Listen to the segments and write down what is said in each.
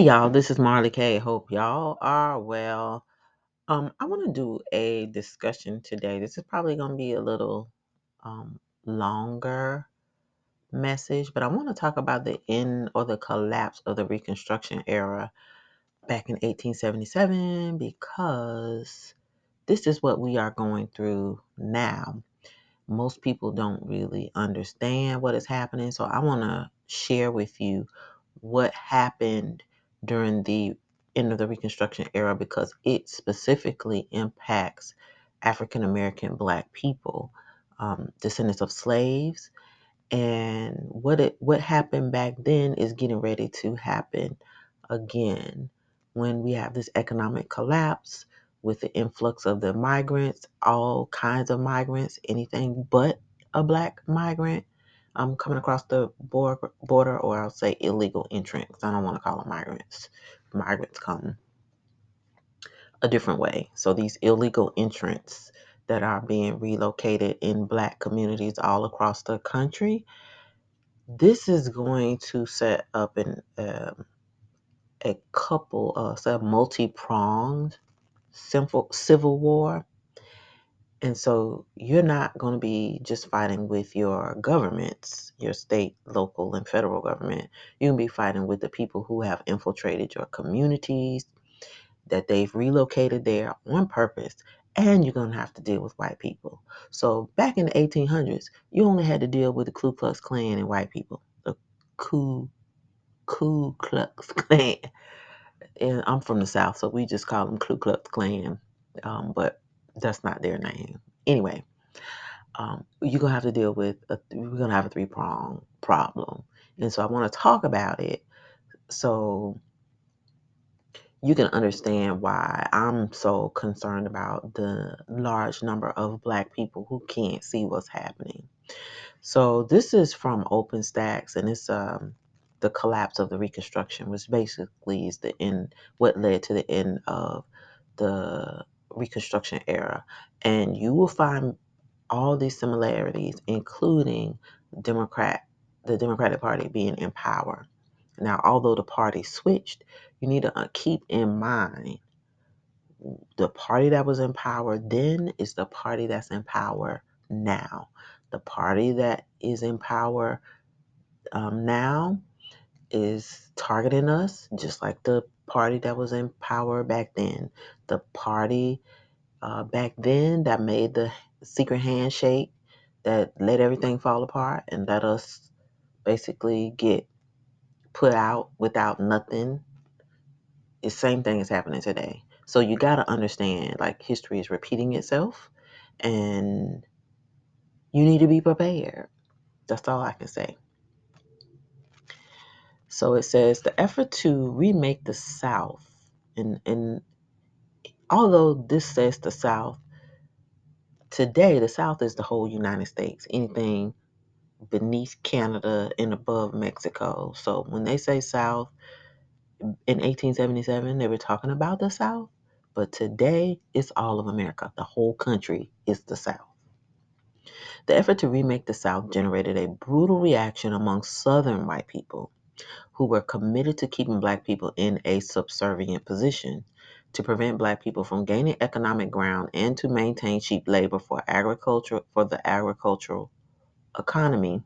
Hey y'all, this is Marley K. Hope y'all are well. I want to do a discussion today. This is probably going to be a little longer message, but I want to talk about the end or the collapse of the Reconstruction era back in 1877 because this is what we are going through now. Most people don't really understand what is happening, so I want to share with you what happened during the end of the Reconstruction era because it specifically impacts African American Black people, descendants of slaves, and what happened back then is getting ready to happen again when we have this economic collapse with the influx of the migrants, all kinds of migrants, anything but a Black migrant coming across the border, or I'll say illegal entrants. I don't want to call them migrants. Migrants come a different way. So these illegal entrants that are being relocated in Black communities all across the country, this is going to set up a couple of multi-pronged civil war. And so you're not going to be just fighting with your governments, your state, local, and federal government. You're going to be fighting with the people who have infiltrated your communities, that they've relocated there on purpose. And you're going to have to deal with white people. So back in the 1800s, you only had to deal with the Ku Klux Klan and white people. The Ku Klux Klan. And I'm from the South, so we just call them Ku Klux Klan. But that's not their name. Anyway, you're going to have to deal with, we're going to have a three-prong problem. And so I want to talk about it so you can understand why I'm so concerned about the large number of Black people who can't see what's happening. So this is from OpenStax, and it's the collapse of the Reconstruction, which basically is the end, what led to the end of the Reconstruction era. And you will find all these similarities, including the Democratic Party being in power. Now, although the party switched, you need to keep in mind the party that was in power then is the party that's in power now. The party that is in power now is targeting us just like the party that was in power back then. The party back then that made the secret handshake that let everything fall apart and let us basically get put out without nothing. The same thing is happening today. So you got to understand, like, history is repeating itself, and you need to be prepared. That's all I can say. So it says the effort to remake the South, and although this says the South, today the South is the whole United States. Anything beneath Canada and above Mexico. So when they say South in 1877, they were talking about the South, but today it's all of America. The whole country is the South. The effort to remake the South generated a brutal reaction among Southern white people who were committed to keeping Black people in a subservient position, to prevent Black people from gaining economic ground, and to maintain cheap labor for the agricultural economy.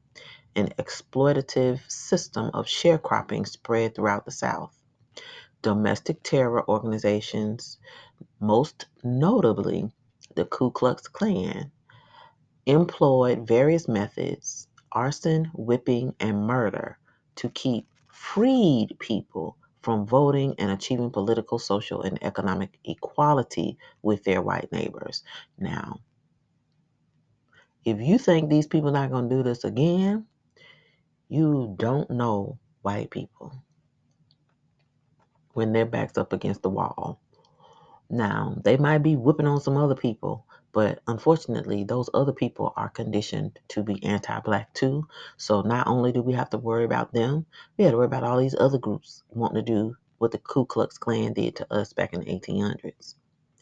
An exploitative system of sharecropping spread throughout the South. Domestic terror organizations, most notably the Ku Klux Klan, employed various methods, arson, whipping, and murder, to keep freed people from voting and achieving political, social, and economic equality with their white neighbors. Now, if you think these people are not going to do this again, you don't know white people when their back's up against the wall. Now, they might be whipping on some other people, but unfortunately, those other people are conditioned to be anti-Black too. So not only do we have to worry about them, we have to worry about all these other groups wanting to do what the Ku Klux Klan did to us back in the 1800s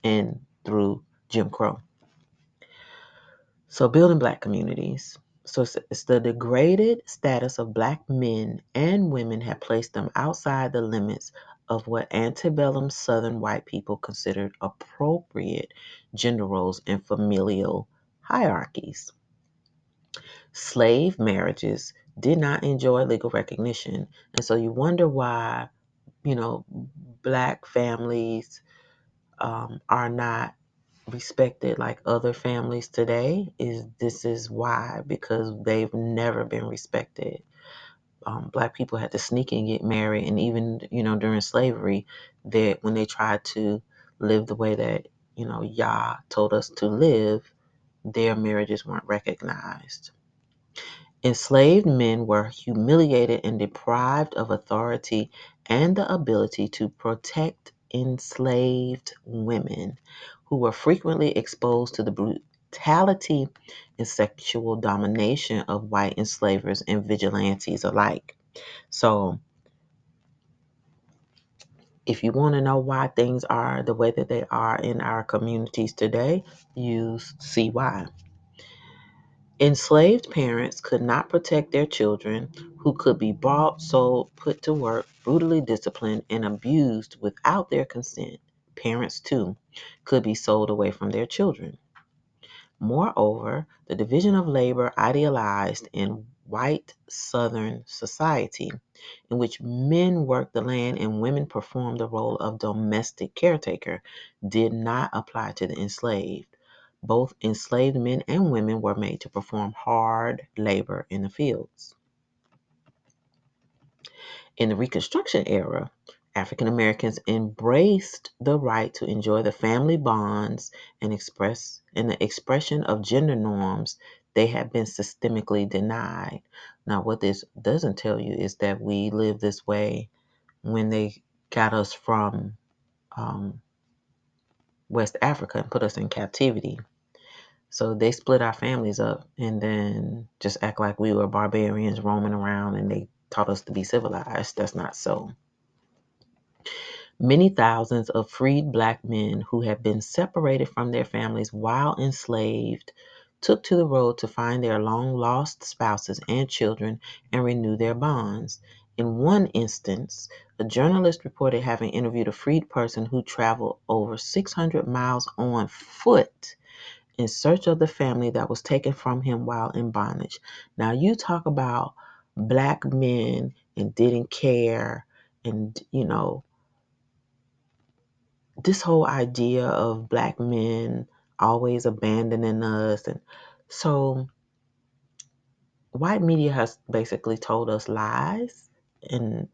and through Jim Crow. So building Black communities. So it's the degraded status of Black men and women have placed them outside the limits of what antebellum Southern white people considered appropriate gender roles and familial hierarchies. Slave marriages did not enjoy legal recognition, and so you wonder why, black families are not respected like other families today. This is why, because they've never been respected. Black people had to sneak and get married, and even during slavery, that when they tried to live the way that Yah told us to live, their marriages weren't recognized. Enslaved men were humiliated and deprived of authority and the ability to protect enslaved women, who were frequently exposed to the brutality and sexual domination of white enslavers and vigilantes alike. So, if you want to know why things are the way that they are in our communities today, you see why. Enslaved parents could not protect their children, who could be bought, sold, put to work, brutally disciplined, and abused without their consent. Parents, too, could be sold away from their children. Moreover, the division of labor idealized in white Southern society, in which men worked the land and women performed the role of domestic caretaker, did not apply to the enslaved. Both enslaved men and women were made to perform hard labor in the fields. In the Reconstruction era, African Americans embraced the right to enjoy the family bonds and the expression of gender norms they had been systemically denied. Now, what this doesn't tell you is that we lived this way when they got us from um, West Africa and put us in captivity. So they split our families up and then just act like we were barbarians roaming around, and they taught us to be civilized. That's not so. Many thousands of freed black men who had been separated from their families while enslaved took to the road to find their long lost spouses and children and renew their bonds. In one instance, a journalist reported having interviewed a freed person who traveled over 600 miles on foot in search of the family that was taken from him while in bondage. Now, you talk about black men and didn't care, and this whole idea of black men always abandoning us. And so white media has basically told us lies and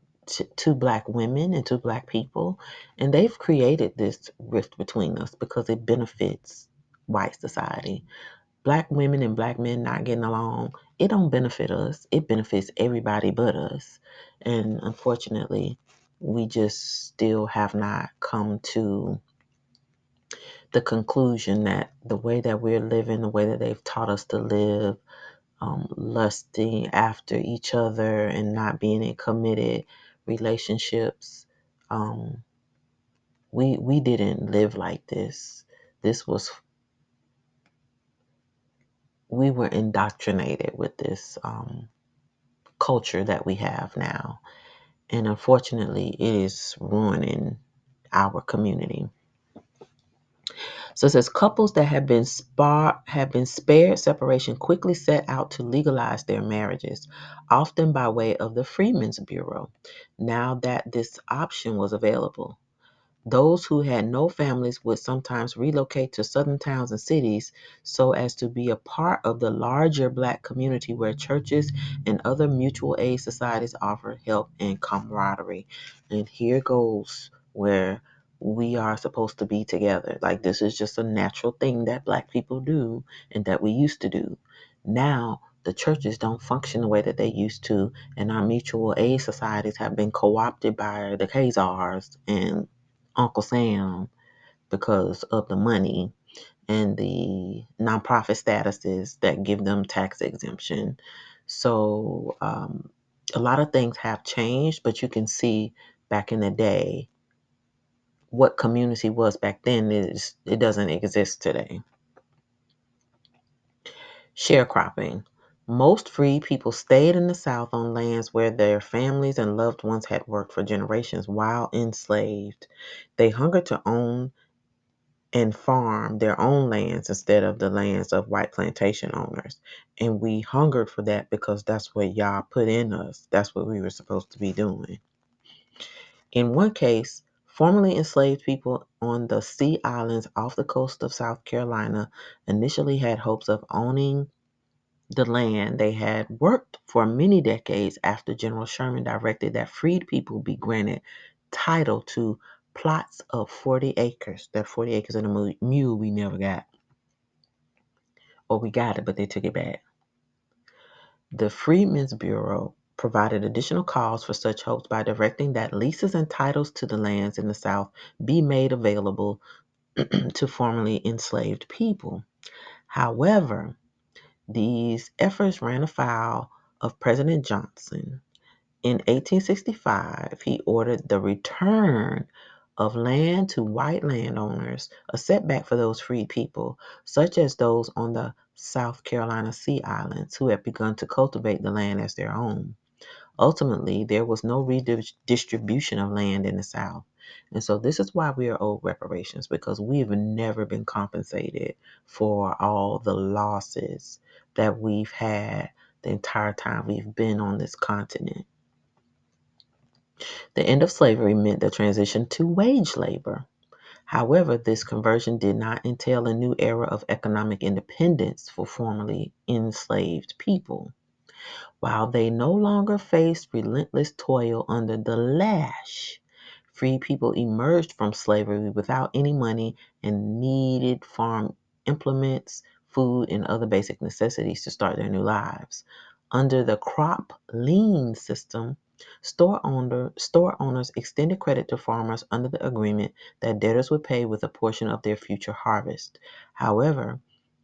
to black women and to black people, and they've created this rift between us because it benefits white society. Black women and black men not getting along, it don't benefit us. It benefits everybody but us. And unfortunately, we just still have not come to the conclusion that the way that we're living, the way that they've taught us to live, lusting after each other and not being in committed relationships, we didn't live like this. This was We were indoctrinated with this culture that we have now, and unfortunately, it is ruining our community. So it says couples that have been spared separation quickly set out to legalize their marriages, often by way of the Freedmen's Bureau, now that this option was available. Those who had no families would sometimes relocate to southern towns and cities so as to be a part of the larger black community where churches and other mutual aid societies offer help and camaraderie. And here goes where we are supposed to be together. Like, this is just a natural thing that black people do and that we used to do. Now, the churches don't function the way that they used to, and our mutual aid societies have been co-opted by the Khazars and Uncle Sam because of the money and the nonprofit statuses that give them tax exemption. So a lot of things have changed, but you can see back in the day what community was back then it doesn't exist today. Sharecropping. Most free people stayed in the South on lands where their families and loved ones had worked for generations while enslaved. They hungered to own and farm their own lands instead of the lands of white plantation owners. And we hungered for that because that's what Yah put in us. That's what we were supposed to be doing. In one case, formerly enslaved people on the Sea Islands off the coast of South Carolina initially had hopes of owning the land they had worked for many decades after General Sherman directed that freed people be granted title to plots of 40 acres. That 40 acres in a mule we never got. Or we got it, but they took it back. The Freedmen's Bureau provided additional cause for such hopes by directing that leases and titles to the lands in the South be made available to formerly enslaved people. However, these efforts ran afoul of President Johnson. In 1865, he ordered the return of land to white landowners, a setback for those freed people, such as those on the South Carolina Sea Islands who had begun to cultivate the land as their own. Ultimately, there was no redistribution of land in the South. And so this is why we are owed reparations, because we've never been compensated for all the losses that we've had the entire time we've been on this continent. The end of slavery meant the transition to wage labor. However, this conversion did not entail a new era of economic independence for formerly enslaved people. While they no longer faced relentless toil under the lash, free people emerged from slavery without any money and needed farm implements, food, and other basic necessities to start their new lives. Under the crop lien system, store owners extended credit to farmers under the agreement that debtors would pay with a portion of their future harvest. However,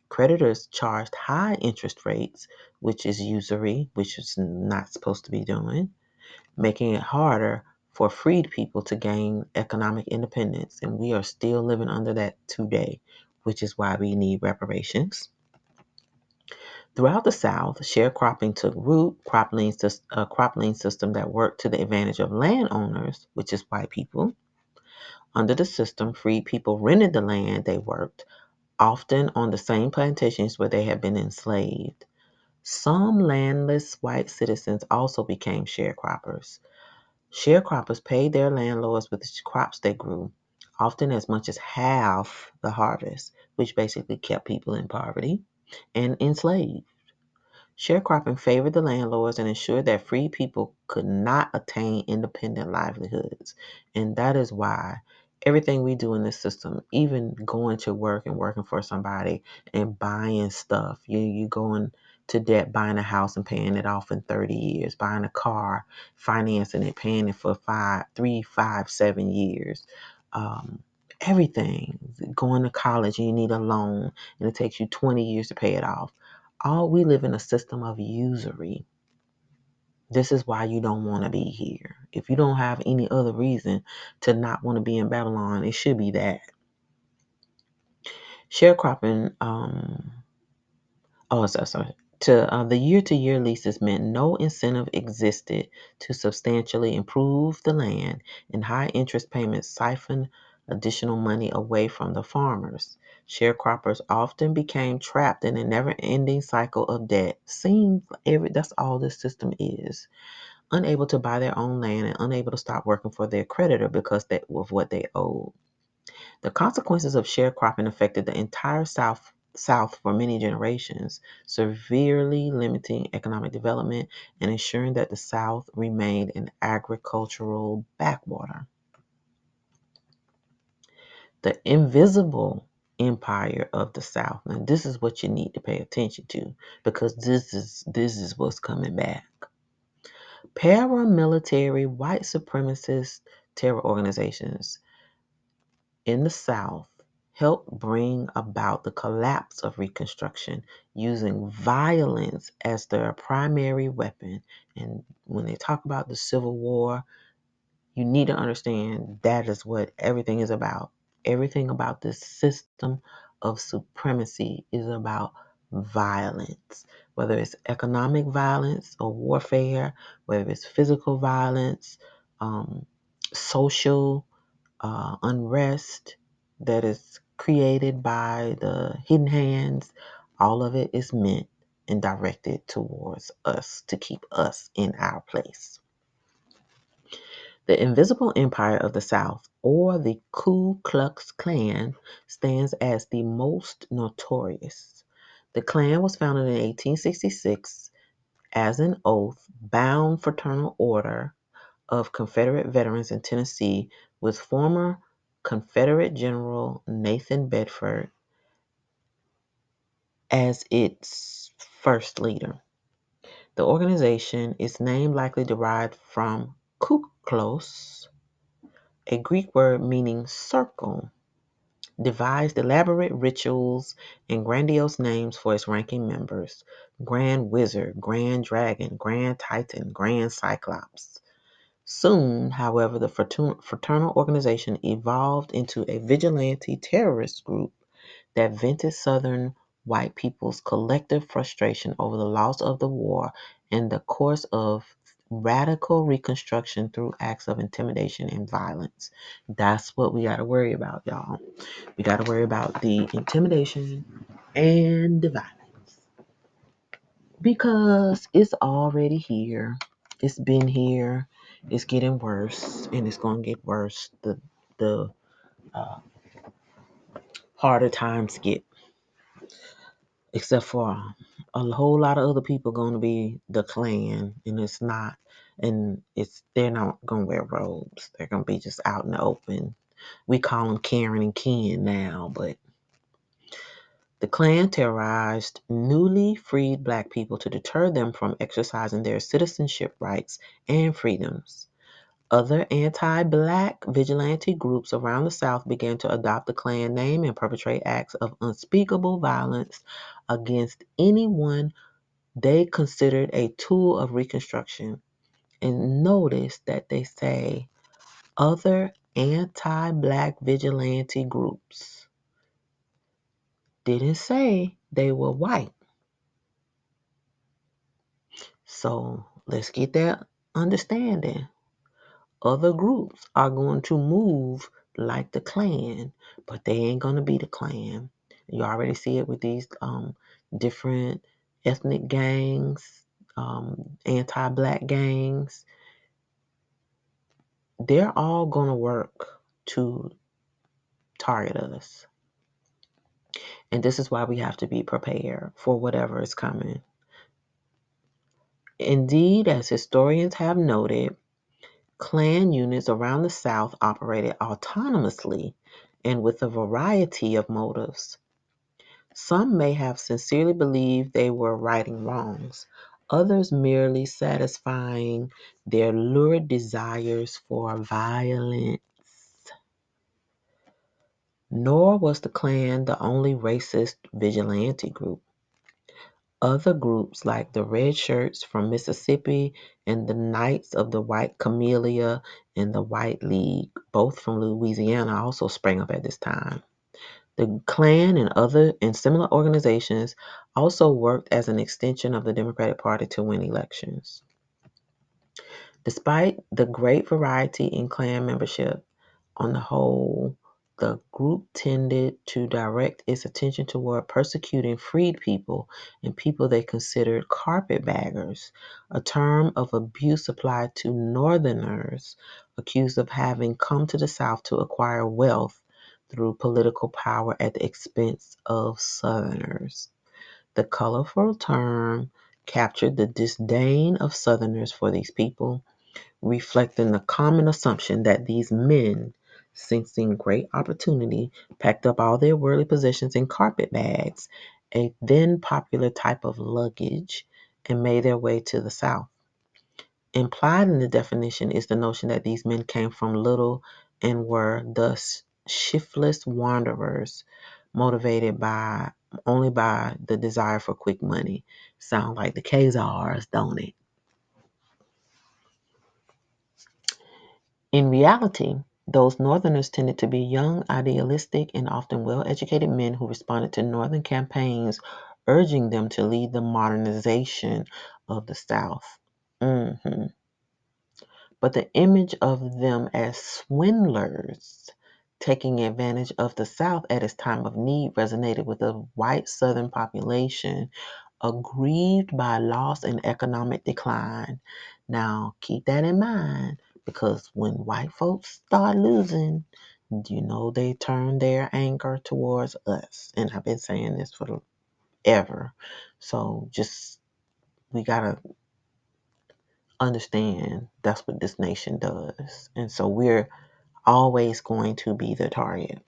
creditors charged high interest rates, which is usury, which is not supposed to be doing, making it harder for freed people to gain economic independence. And we are still living under that today, which is why we need reparations. Throughout the South, sharecropping took root, a crop lien system that worked to the advantage of landowners, which is white people. Under the system, freed people rented the land they worked, often on the same plantations where they had been enslaved. Some landless white citizens also became sharecroppers. Sharecroppers paid their landlords with the crops they grew, often as much as half the harvest, which basically kept people in poverty and enslaved. Sharecropping favored the landlords and ensured that free people could not attain independent livelihoods. And that is why everything we do in this system, even going to work and working for somebody and buying stuff, you going to debt, buying a house and paying it off in 30 years, buying a car, financing it, paying it for 7 years. Everything, going to college, you need a loan and it takes you 20 years to pay it off. All we live in a system of usury. This is why you don't want to be here. If you don't have any other reason to not want to be in Babylon, it should be that. Sharecropping, the year-to-year leases meant no incentive existed to substantially improve the land, and high interest payments siphoned additional money away from the farmers. Sharecroppers often became trapped in a never-ending cycle of debt. That's all this system is. Unable to buy their own land and unable to stop working for their creditor because of what they owed. The consequences of sharecropping affected the entire South for many generations, severely limiting economic development and ensuring that the South remained an agricultural backwater. The invisible empire of the South. Now, this is what you need to pay attention to, because this is what's coming back. Paramilitary white supremacist terror organizations in the South helped bring about the collapse of Reconstruction using violence as their primary weapon. And when they talk about the Civil War, you need to understand that is what everything is about. Everything about this system of supremacy is about violence, whether it's economic violence or warfare, whether it's physical violence, social unrest that is created by the hidden hands. All of it is meant and directed towards us to keep us in our place. The Invisible Empire of the South, or the Ku Klux Klan, stands as the most notorious. The Klan was founded in 1866 as an oath-bound fraternal order of Confederate veterans in Tennessee, with former Confederate General Nathan Bedford as its first leader. The organization is name likely derived from kuklos, a Greek word meaning circle, devised elaborate rituals and grandiose names for its ranking members: Grand Wizard, Grand Dragon, Grand Titan, Grand Cyclops. Soon, however, the fraternal organization evolved into a vigilante terrorist group that vented Southern white people's collective frustration over the loss of the war in the course of radical reconstruction through acts of intimidation and violence. That's what we got to worry about, y'all. We got to worry about the intimidation and the violence because it's already here. It's been here. It's getting worse, and it's going to get worse. The uh, harder times get, except for a whole lot of other people going to be the Klan, and it's not. And they're not going to wear robes. They're going to be just out in the open. We call them Karen and Ken now, but the Klan terrorized newly freed black people to deter them from exercising their citizenship rights and freedoms. Other anti-black vigilante groups around the South began to adopt the Klan name and perpetrate acts of unspeakable violence against anyone they considered a tool of Reconstruction. And notice that they say other anti-black vigilante groups. Didn't say they were white. So let's get that understanding. Other groups are going to move like the Klan, but they ain't going to be the Klan. You already see it with these different ethnic gangs, anti-black gangs. They're all going to work to target us. And this is why we have to be prepared for whatever is coming. Indeed, as historians have noted, Klan units around the South operated autonomously and with a variety of motives. Some may have sincerely believed they were righting wrongs, others merely satisfying their lurid desires for violence. Nor was the Klan the only racist vigilante group. Other groups like the Red Shirts from Mississippi and the Knights of the White Camellia and the White League, both from Louisiana, also sprang up at this time. The Klan and similar organizations also worked as an extension of the Democratic Party to win elections. Despite the great variety in Klan membership, on the whole, the group tended to direct its attention toward persecuting freed people and people they considered carpetbaggers, a term of abuse applied to Northerners accused of having come to the South to acquire wealth through political power at the expense of Southerners. The colorful term captured the disdain of Southerners for these people, reflecting the common assumption that these men, sensing great opportunity, packed up all their worldly possessions in carpet bags, a then popular type of luggage, and made their way to the South. Implied in the definition is the notion that these men came from little and were thus shiftless wanderers, motivated only by the desire for quick money. Sound like the Khazars, don't it? In reality, those Northerners tended to be young, idealistic, and often well-educated men who responded to Northern campaigns urging them to lead the modernization of the South. But the image of them as swindlers taking advantage of the South at its time of need resonated with the white Southern population, aggrieved by loss and economic decline. Now, keep that in mind, because when white folks start losing, they turn their anger towards us. And I've been saying this forever. So we got to understand that's what this nation does. And so we're always going to be the target.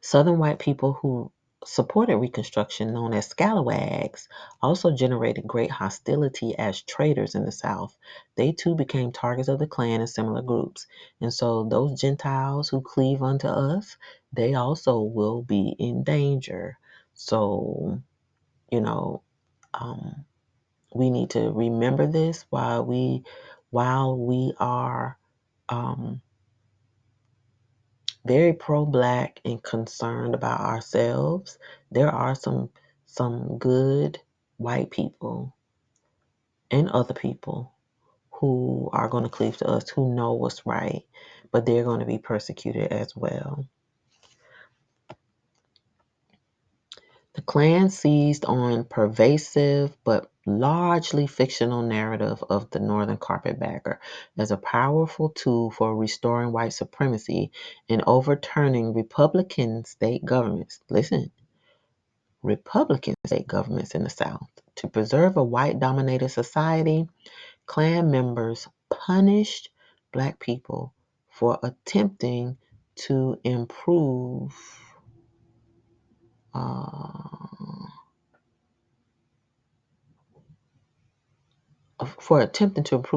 Southern white people who supported Reconstruction, known as scalawags, also generated great hostility as traitors in the South. They too became targets of the Klan and similar groups. And so those Gentiles who cleave unto us, they also will be in danger. So, we need to remember this while we are very pro-black and concerned about ourselves. There are some good white people and other people who are going to cleave to us, who know what's right, but they're going to be persecuted as well. The Klan seized on pervasive but largely fictional narrative of the Northern Carpetbagger as a powerful tool for restoring white supremacy and overturning Republican state governments. Listen, Republican state governments in the South. To preserve a white-dominated society, Klan members punished Black people for attempting to improve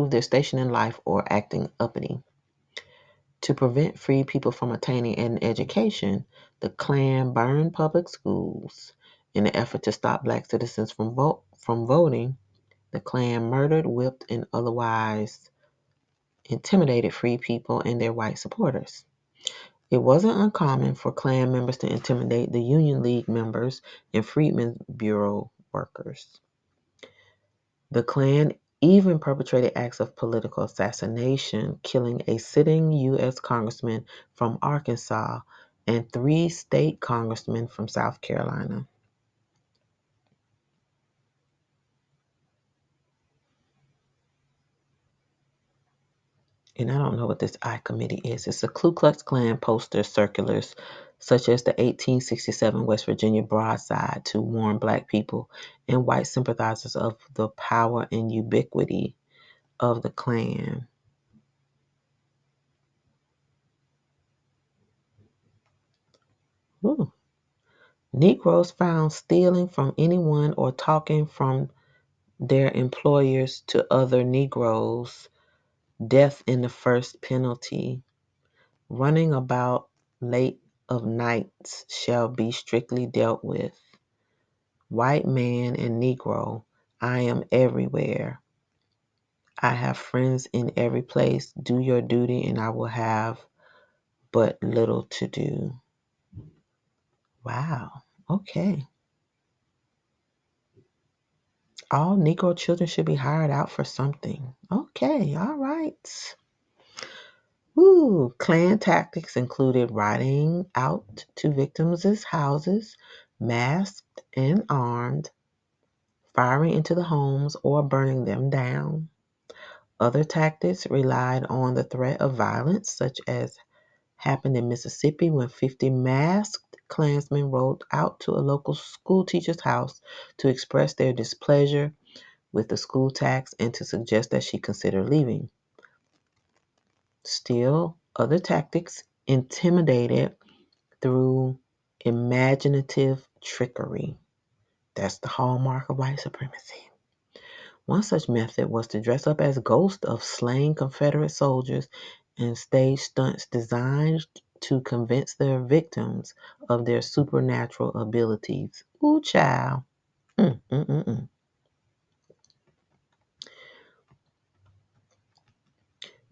their station in life or acting uppity. To prevent free people from attaining an education, the Klan burned public schools. In an effort to stop Black citizens from voting, the Klan murdered, whipped, and otherwise intimidated free people and their white supporters. It wasn't uncommon for Klan members to intimidate the Union League members and Freedmen's Bureau workers. The Klan even perpetrated acts of political assassination, killing a sitting U.S. congressman from Arkansas and 3 state congressmen from South Carolina. And I don't know what this I committee is. It's a Ku Klux Klan poster circulars, such as the 1867 West Virginia broadside to warn Black people and white sympathizers of the power and ubiquity of the Klan. Ooh. Negroes found stealing from anyone or talking from their employers to other Negroes, death in the first penalty. Running about late of nights shall be strictly dealt with. White man and Negro, I am everywhere. I have friends in every place. Do your duty and I will have but little to do. Wow. Okay. All Negro children should be hired out for something. Okay. All right. Woo. Klan tactics included riding out to victims' houses, masked and armed, firing into the homes or burning them down. Other tactics relied on the threat of violence, such as happened in Mississippi when 50 masked Klansmen rode out to a local school teacher's house to express their displeasure with the school tax and to suggest that she consider leaving. Still, other tactics intimidated through imaginative trickery. That's the hallmark of white supremacy. One such method was to dress up as ghosts of slain Confederate soldiers and stage stunts designed to convince their victims of their supernatural abilities. Ooh, child. Mm, mm, mm, mm.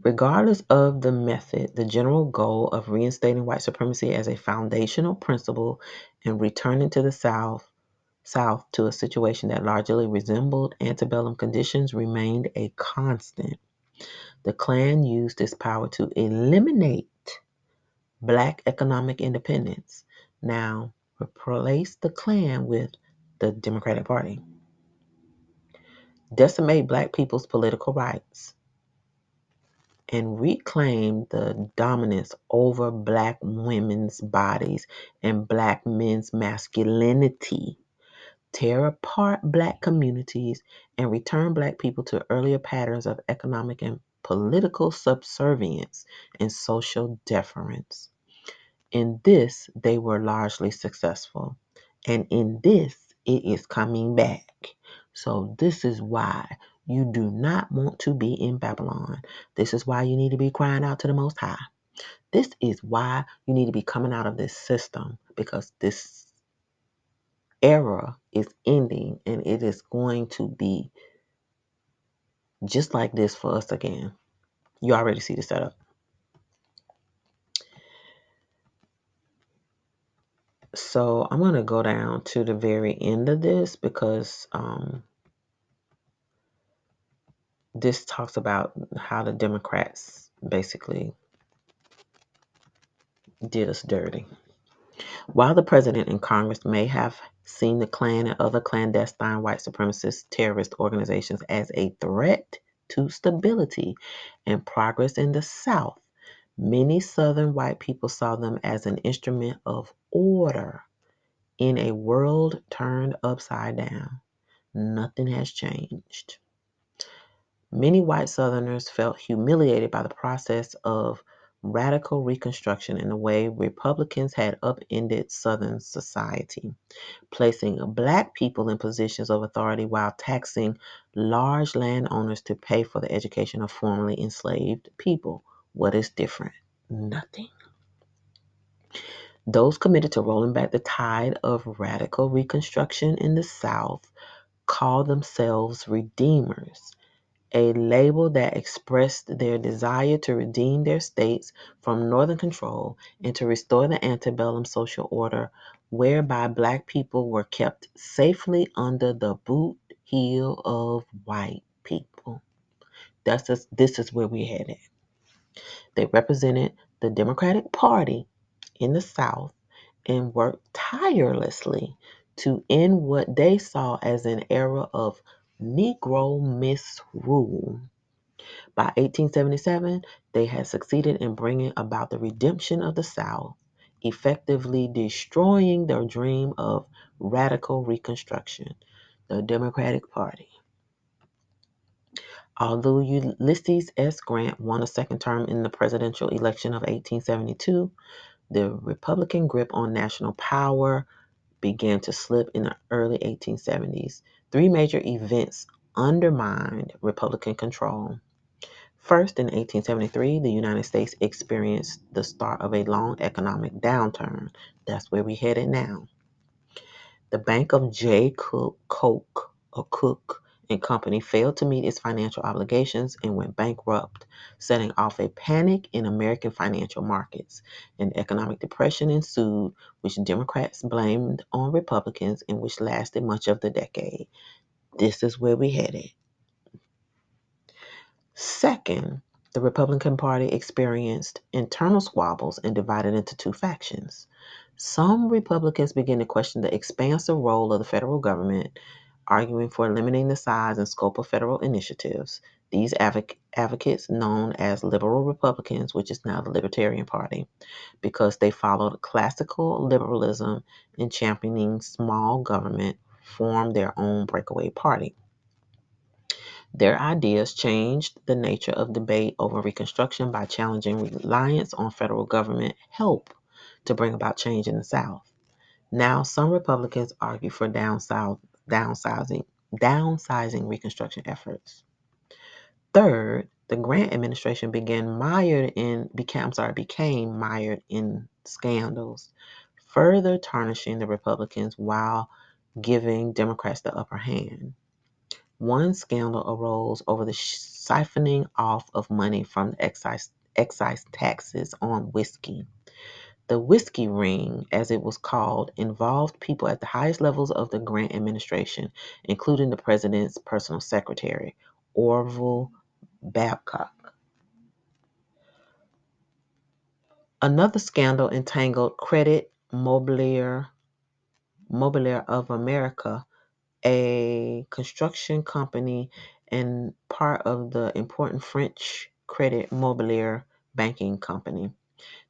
Regardless of the method, the general goal of reinstating white supremacy as a foundational principle and returning to the South South to a situation that largely resembled antebellum conditions remained a constant. The Klan used its power to eliminate Black economic independence. Now, replace the Klan with the Democratic Party. Decimate Black people's political rights and reclaim the dominance over Black women's bodies and Black men's masculinity. Tear apart Black communities and return Black people to earlier patterns of economic and political subservience and social deference. In this, they were largely successful. And in this, it is coming back. So, this is why you do not want to be in Babylon. This is why you need to be crying out to the Most High. This is why you need to be coming out of this system, because this era is ending and it is going to be just like this for us again. You already see the setup. So I'm going to go down to the very end of this because this talks about how the Democrats basically did us dirty. While the president and Congress may have seen the Klan and other clandestine white supremacist terrorist organizations as a threat to stability and progress in the South, many Southern white people saw them as an instrument of order in a world turned upside down. Nothing has changed. Many white Southerners felt humiliated by the process of radical Reconstruction and the way Republicans had upended Southern society, placing Black people in positions of authority while taxing large landowners to pay for the education of formerly enslaved people. What is different? Nothing. Those committed to rolling back the tide of radical Reconstruction in the South call themselves Redeemers, a label that expressed their desire to redeem their states from Northern control and to restore the antebellum social order whereby Black people were kept safely under the boot heel of white people. This is where we headed. They represented the Democratic Party in the South and worked tirelessly to end what they saw as an era of Negro misrule. By 1877, they had succeeded in bringing about the redemption of the South, effectively destroying their dream of radical Reconstruction, the Democratic Party. Although Ulysses S. Grant won a second term in the presidential election of 1872, the Republican grip on national power began to slip in the early 1870s. Three major events undermined Republican control. First, in 1873, the United States experienced the start of a long economic downturn. That's where we're headed now. The Bank of J. Cook and Company failed to meet its financial obligations and went bankrupt, setting off a panic in American financial markets. An economic depression ensued, which Democrats blamed on Republicans and which lasted much of the decade. This is where we headed. Second, the Republican Party experienced internal squabbles and divided into two factions. Some Republicans began to question the expansive role of the federal government, arguing for limiting the size and scope of federal initiatives. These advocates, known as liberal Republicans, which is now the Libertarian Party, because they followed classical liberalism in championing small government, formed their own breakaway party. Their ideas changed the nature of debate over Reconstruction by challenging reliance on federal government help to bring about change in the South. Now, some Republicans argue for downsizing Reconstruction efforts. Third, the Grant administration became mired in scandals, further tarnishing the Republicans while giving Democrats the upper hand. One scandal arose over the siphoning off of money from excise taxes on whiskey. The whiskey ring, as it was called, involved people at the highest levels of the Grant administration, including the president's personal secretary, Orville Babcock. Another scandal entangled Credit Mobilier of America, a construction company and part of the important French Credit Mobilier banking company.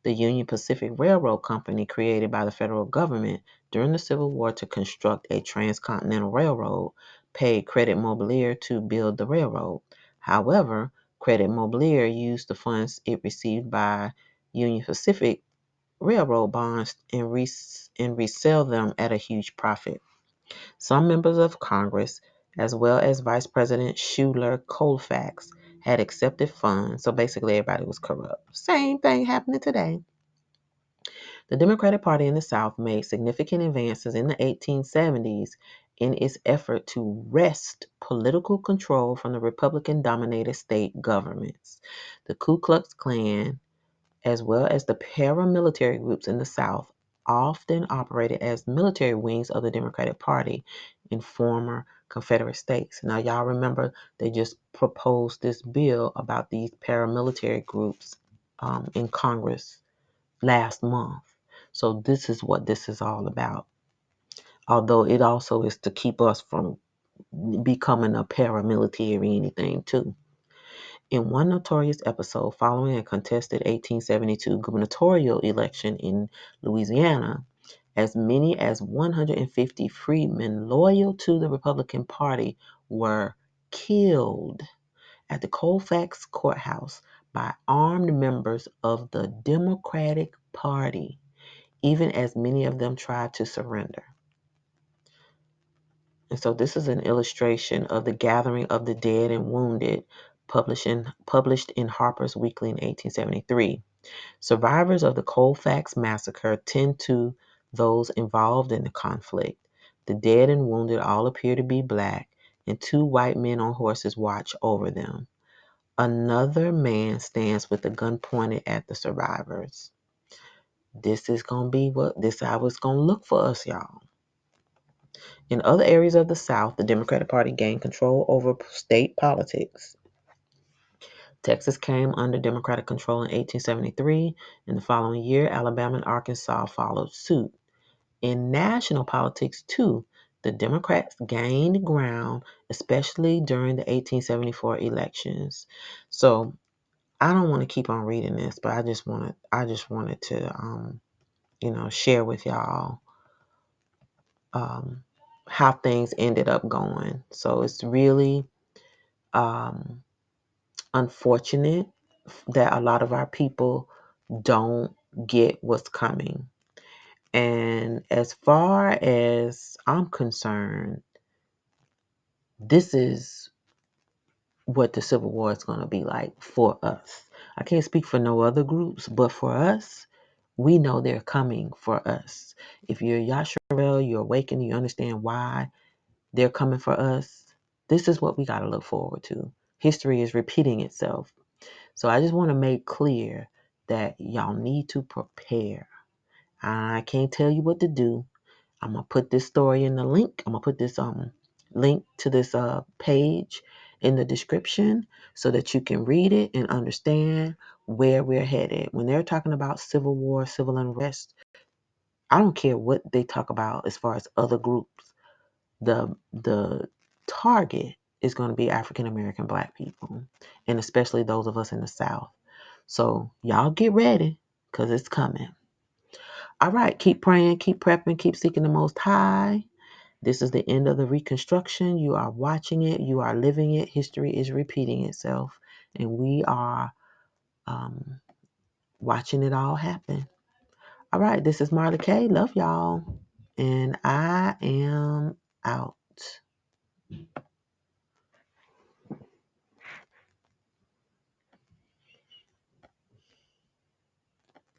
The Union Pacific Railroad Company, created by the federal government during the Civil War to construct a transcontinental railroad, paid Credit Mobilier to build the railroad. However, Credit Mobilier used the funds it received by Union Pacific Railroad bonds and resell them at a huge profit. Some members of Congress, as well as Vice President Schuyler Colfax, had accepted funds, so basically everybody was corrupt. Same thing happening today. The Democratic Party in the South made significant advances in the 1870s in its effort to wrest political control from the Republican-dominated state governments. The Ku Klux Klan, as well as the paramilitary groups in the South, often operated as military wings of the Democratic Party in former Confederate states. Now, y'all remember they just proposed this bill about these paramilitary groups in Congress last month. So this is what this is all about. Although it also is to keep us from becoming a paramilitary anything too. In one notorious episode following a contested 1872 gubernatorial election in Louisiana, as many as 150 freedmen loyal to the Republican Party were killed at the Colfax courthouse by armed members of the Democratic Party, even as many of them tried to surrender. And so this is an illustration of the gathering of the dead and wounded, published in Harper's Weekly in 1873. Survivors of the Colfax massacre tend to those involved in the conflict. The dead and wounded all appear to be black, and two white men on horses watch over them. Another man stands with a gun pointed at the survivors. This is going to be how it's going to look for us, y'all. In other areas of the South, the Democratic Party gained control over state politics. Texas came under Democratic control in 1873. In the following year, Alabama and Arkansas followed suit. In national politics, too, the Democrats gained ground, especially during the 1874 elections. So I don't want to keep on reading this, but I just wanted to share with y'all how things ended up going. So it's really unfortunate that a lot of our people don't get what's coming. And as far as I'm concerned, this is what the Civil War is going to be like for us. I can't speak for no other groups, but for us, we know they're coming for us. If you're Yasharel, you're awakened, you understand why they're coming for us. This is what we got to look forward to. History is repeating itself. So I just want to make clear that y'all need to prepare. I can't tell you what to do. I'm going to put this story in the link. I'm going to put this link to this page in the description so that you can read it and understand where we're headed. When they're talking about civil war, civil unrest, I don't care what they talk about as far as other groups. The target is going to be African American Black people, and especially those of us in the South. So y'all get ready because it's coming. All right, keep praying, keep prepping, keep seeking the Most High. This is the end of the Reconstruction. You are watching it. You are living it. History is repeating itself. And we are watching it all happen. All right, this is Marla K. Love y'all. And I am out.